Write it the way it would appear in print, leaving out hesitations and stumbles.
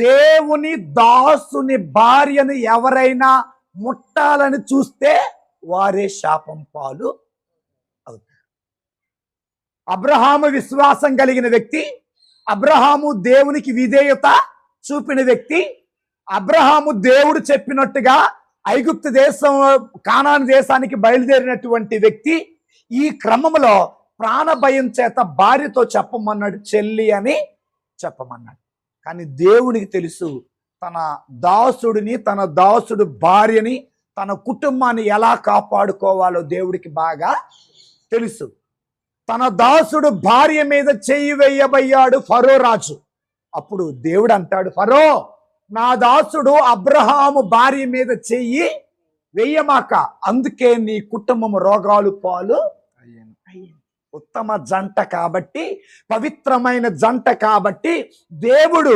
దేవుని దాసుని భార్యను ఎవరైనా ముట్టాలని చూస్తే వారే శాపం పాలు అవుతారు. అబ్రహాము విశ్వాసం కలిగిన వ్యక్తి, అబ్రహాము దేవునికి విధేయత చూపిన వ్యక్తి, అబ్రహాము దేవుడు చెప్పినట్టుగా ఐగుప్తు దేశం కానాను దేశానికి బయలుదేరినటువంటి వ్యక్తి. ఈ క్రమంలో ప్రాణ భయం చేత భార్యతో చెప్పమన్నాడు, చెల్లి అని చెప్పమన్నాడు. కానీ దేవునికి తెలుసు తన దాసుడిని, తన దాసుడు భార్యని, తన కుటుంబాన్ని ఎలా కాపాడుకోవాలో దేవుడికి బాగా తెలుసు. తన దాసుడు భార్య మీద చెయ్యి వేయబోయాడు ఫరో రాజు. అప్పుడు దేవుడు అంటాడు, ఫరో, నా దాసుడు అబ్రహాము భార్య మీద చెయ్యి వెయ్యమాక, అందుకే నీ కుటుంబం రోగాలు పాలు అయ్యింది. ఉత్తమ జంట కాబట్టి, పవిత్రమైన జంట కాబట్టి దేవుడు